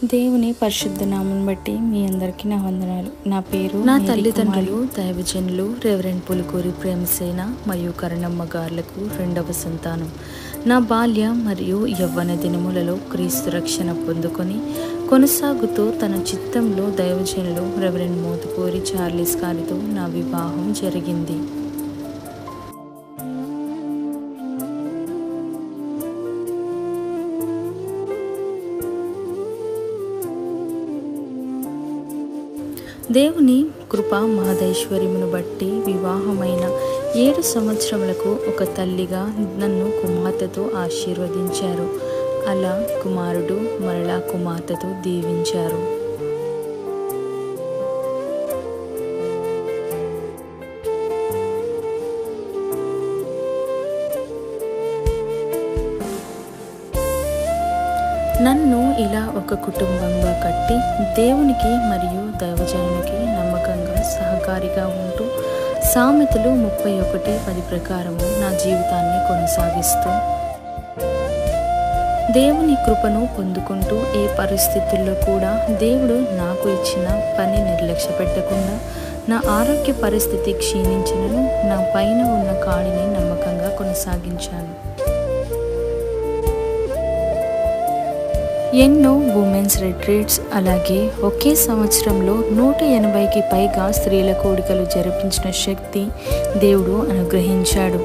దేవుని పరిశుద్ధ నామం బట్టి మీ అందరికీ నా వందనాలు. నా పేరు నా తల్లిదండ్రులు దైవజనులు రెవరెండ్ పులుకూరి ప్రేమసేన మరియు కరణమ్మ గార్లకు రెండవ సంతానం. నా బాల్య మరియు యవ్వన దినములలో క్రీస్తు రక్షణ పొందుకొని కొనసాగుతూ తన చిత్తంలో దైవజనులు రెవరెండ్ మోతుకూరి చార్లెస్ గారితో నా వివాహం జరిగింది. దేవుని కృప మహదైశ్వర్యమును బట్టి వివాహమైన 7 సంవత్సరములకు ఒక తల్లిగా నన్ను కుమార్తెతో ఆశీర్వదించారు. అలా కుమారుడు మరలా కుమార్తెతో దీవించారు. నన్ను ఇలా ఒక కుటుంబంగా కట్టి దేవునికి మరియు దైవజనునికి నమ్మకంగా సహకారిగా ఉంటూ సామెతలు 31:10 ప్రకారము నా జీవితాన్ని కొనసాగిస్తూ దేవుని కృపను పొందుకుంటూ ఏ పరిస్థితుల్లో కూడా దేవుడు నాకు ఇచ్చిన పని నిర్లక్ష్య పెట్టకుండా నా ఆరోగ్య పరిస్థితి క్షీణించినను నా పైన ఉన్న కాడిని నమ్మకంగా కొనసాగించాను. ఎన్నో ఉమెన్స్ రిట్రీట్స్, అలాగే ఒకే సంవత్సరంలో 180కి పైగా స్త్రీల కూడికలు జరిపించిన శక్తి దేవుడు అనుగ్రహించాడు.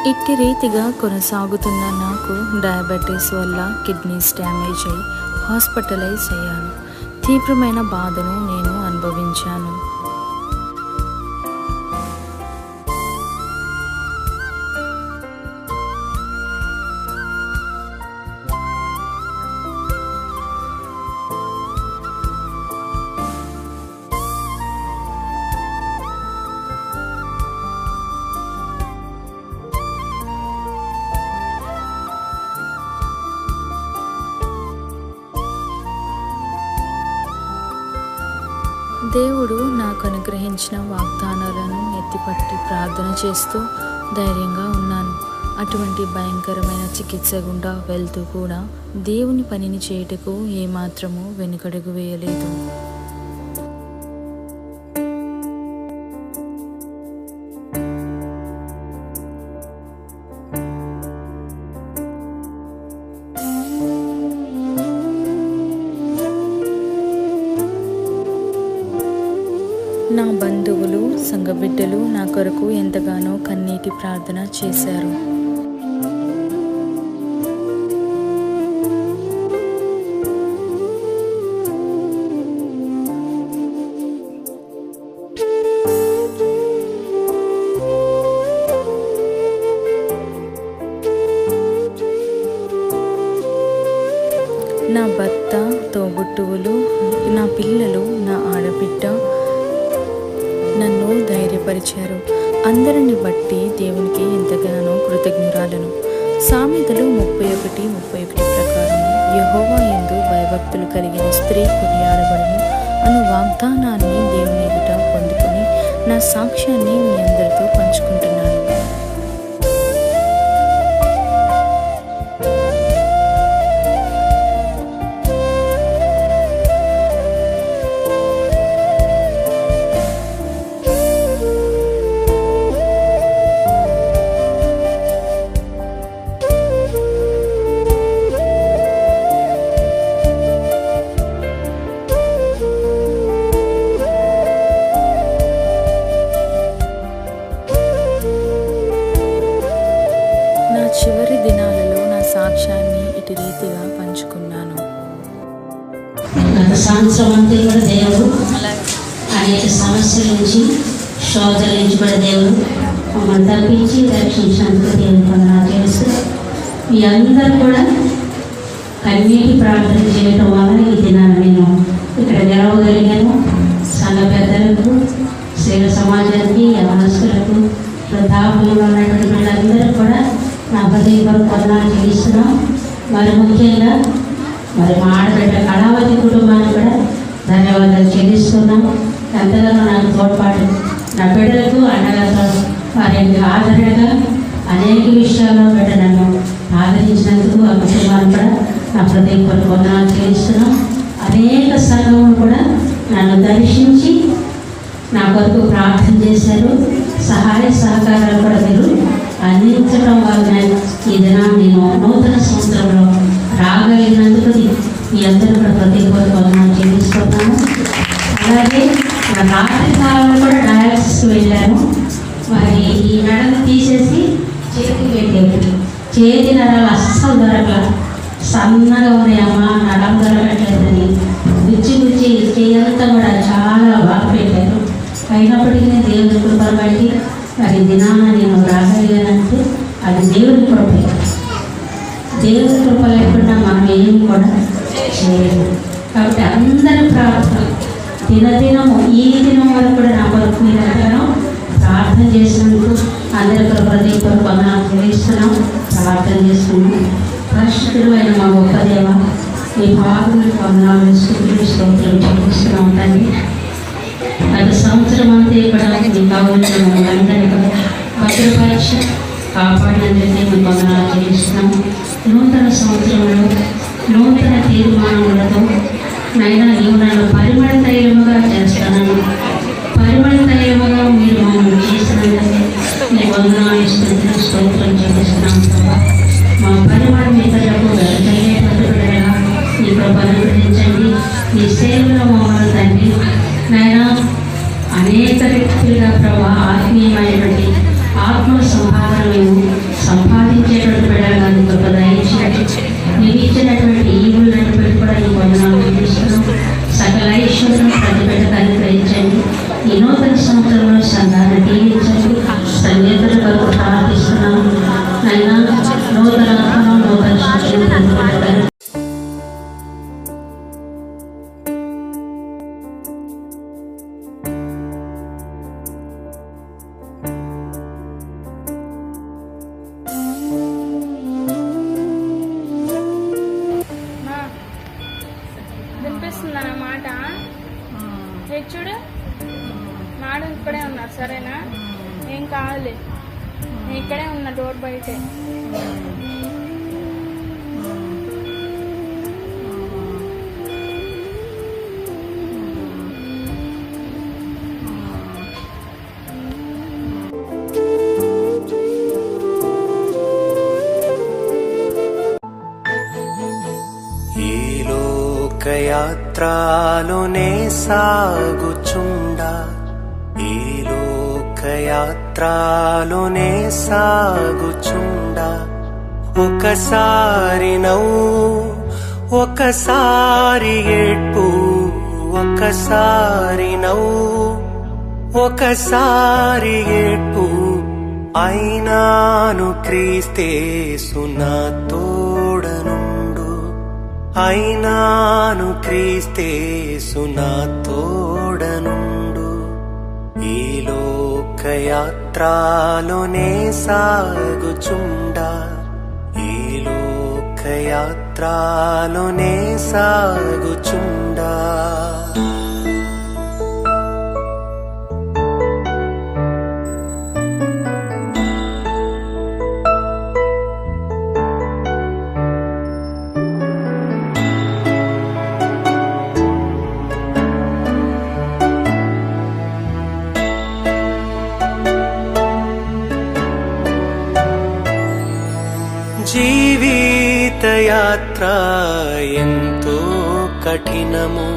ఇట్టి రీతిగా కొనసాగుతున్న నాకు డయాబెటీస్ వల్ల కిడ్నీస్ డ్యామేజ్ అయి హాస్పిటలైజ్ అయ్యాను. తీవ్రమైన బాధను నేను అనుభవించాను. దేవుడు నాకు అనుగ్రహించిన వాగ్దానాలను ఎత్తిపట్టి ప్రార్థన చేస్తూ ధైర్యంగా ఉన్నాను. అటువంటి భయంకరమైన చికిత్స గుండా వెళ్తూ కూడా దేవుని పనిని చేయుటకు ఏమాత్రము వెనుకడుగు వేయలేదు. నా బంధువులు, సంఘ బిడ్డలు నా కొరకు ఎంతగానో కన్నీటి ప్రార్థన చేశారు. నా భర్త, తోబుట్టువులు, నా పిల్లలు, నా ఆడబిడ్డ నన్ను ధైర్యపరిచారు. అందరిని బట్టి దేవునికి ఎంతగానో కృతజ్ఞురాలను. సామెతలు 31:31 ప్రకారం యెహోవా యందు భయభక్తులు కలిగిన స్త్రీ కొనియాడబడును అను వాగ్దానాన్ని దేవుని ఎదుట పొందుకొని నా సాక్ష్యాన్ని మీ అందరితో పంచుకుంటున్నాను. ఇట్టి రీతిగా పంచుకున్నాను. గత సంవత్సరం అంతా కూడా దేవుడు అనేక సమస్యల నుంచి, శోధల నుంచి కూడా దేవుడు మమ్మల్ని తప్పించి రక్షించినందుకు దేవుడు వందనాలు చేస్తూ, మీ అందరూ కూడా కన్నీటి ప్రార్థన చేయటం వల్ల ఈ దినాన్ని నేను ఇక్కడ గెలవగలిగాను. సంఘ పెద్దలకు, సేవ సమాజానికి, యవనస్తులకు, వృద్ధాప్యంలో ఉన్నటువంటి వీళ్ళందరూ కూడా నా హృదయపూర్వక వందనాలు చెల్లిస్తున్నాం. మరి ముఖ్యంగా మరి మా ఆడబిడ్డ కళావతి కుటుంబానికి కూడా ధన్యవాదాలు చెల్లిస్తున్నాం. ఎంతగానో నాకు తోడ్పాటు, నా బిడ్డలకు అండగా, వారి ఆదరణగా అనేక విషయాల్లో బిడ్డ నన్ను ఆదరించినందుకు ఆ కుటుంబాన్ని కూడా నా హృదయపూర్వక వందనాలు చెల్లిస్తున్నాం. అనేక సంఘములు కూడా నన్ను దర్శించి నా కొరకు ప్రార్థన చేశారు. సహాయ సహకారాలు కూడా మీరు అందించడం వల్ల ఈ దినాన్ని నేను నూతన సంవత్సరంలో రాగలిగినందుకు మీ అందరూ కూడా హృదయపూర్వక వందనాలు చెల్లిస్తున్నాను. అలాగే నా రాత్రి కాలంలో కూడా డయాలసిస్కి వెళ్ళాను. మరి ఈ నడలు తీసేసి చేతికి పెట్టారు. చేతి నరాలు అస్సలు దొరకల, సన్నగా ఉన్నాయమ్మా, నడం దొరకట్లేదని గుచ్చి గుచ్చి చేయంతా కూడా చాలా బాగా పెట్టారు. అయినప్పటికీ దేవుని కృపను బట్టి మరి దినాన నేను రాగలిగానంటే అది దేవుని కృప. దేవుని కృప లేకుండా మనం ఏం కూడా చేయలేము. కాబట్టి అందరి ప్రార్థన దినదినము, ఈ దినం వరకు కూడా నా కొరకు మీరు అందరం ప్రార్థన చేసినందుకు అందరికీ హృదయపూర్వక వందనాలు చెల్లిస్తున్నాం. ప్రార్థన చేస్తున్నాం. పరిశుద్ధుడు అయిన మా గొప్ప దేవ, మీ పాదములకు వందనాలు వేసుకుంటూ స్తోత్రం చెల్లిస్తున్నాం తండ్రి. గత సంవత్సరం అంతా కూడా మీ కావాలని మమ్మల్ని అందరికీ భద్రపరిచి కాపాడినందుకే మేము వందనాలు చెల్లిస్తున్నాము. నూతన సంవత్సరంలో నూతన తీర్మానములతో నైనా నీవు నన్ను పరిమళ తైలముగా చేస్తానని, పరిమళ తైలముగా మీరు మమ్మల్ని చేసినందుకే మీ వందనాలు ఇస్తుంటే స్తోత్రం చెల్లిస్తున్నాం. మా పరిమళం ఇతరులకు వెళ్తయ్యేటట్టుగా మీ కృపను అనుగ్రహించండి. మీ సేవలో మమ్మల్ని తండ్రి నైనా అనేక వ్యక్తులుగా ప్రభా ఆత్మీయమైనటువంటి ఆత్మ సంపాదన మేము సంపాదించేటువంటి బిడ్డలుగా కృప దయచేయండి. మీరు ఇచ్చినటువంటి ఈవులను కూడా ఈ వందనాలు చెల్లిస్తున్నాం. సకల ఐశ్వర్యం ప్రతి బిడ్డకు అనుగ్రహించండి. ఈ నూతన సంవత్సరంలో సంఘాన్ని దీవించండి. సంగీతుల కొరకు ప్రార్థిస్తున్నాము. నైనా నూతన నూతన శక్తిని వినిపిస్తుందన్న మాట. చూడు, మేడం ఇక్కడే ఉన్నారు, సరేనా? ఏం కావాలి, నేను ఇక్కడే ఉన్నా, డోర్ బయటే. యాత్రలోనే సాగుచుండా, ఈ లోకయాత్రలోనే సాగుచుండా, ఒకసారి నవ్వు, ఒకసారి ఏడ్పు, ఒకసారి నవ్వు, ఒకసారి ఏడ్పు, అయినాను క్రీస్తేసు నా తోడనుండు, అయినాను క్రీస్తేసు నా తోడనుండు. ఈ లోకయాత్రలోనే సాగుచుండా, ఈ లోకయాత్రలోనే సాగుచుండా. జీవిత యాత్ర ఎంతో కఠినము,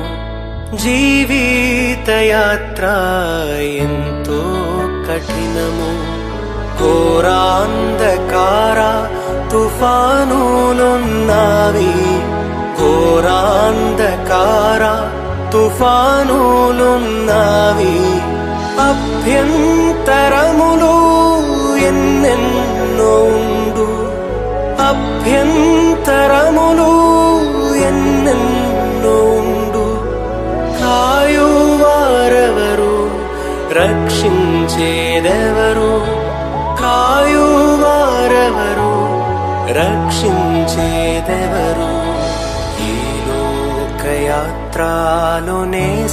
జీవిత యాత్ర ఎంతో కఠినము, ఘోరాంధకార తుఫానులున్నవి ఘోరాంధకార తుఫానులున్నవి అభ్యంతరములు ఎన్నెన్నో ఉండు అభ్యంతరములు ఎన్నెన్నో ఉండు కాయువారెవరు రక్షించేదెవరు కాయువారెవరు రక్షించేదెవరు ఈ లోకయాత్రలోనే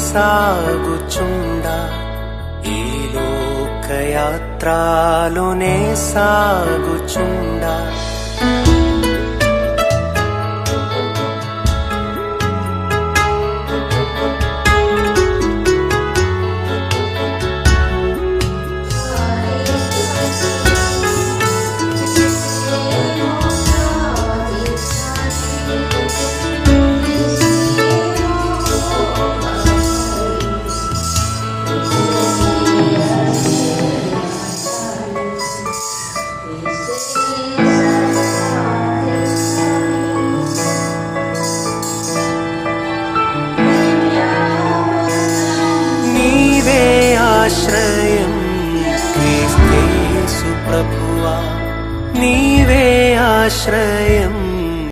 సాగుచుండా ఈ లోకయాత్రలోనే సాగుచుండా ఆశ్రయం క్రీస్తు ప్రభువా నీవే ఆశ్రయం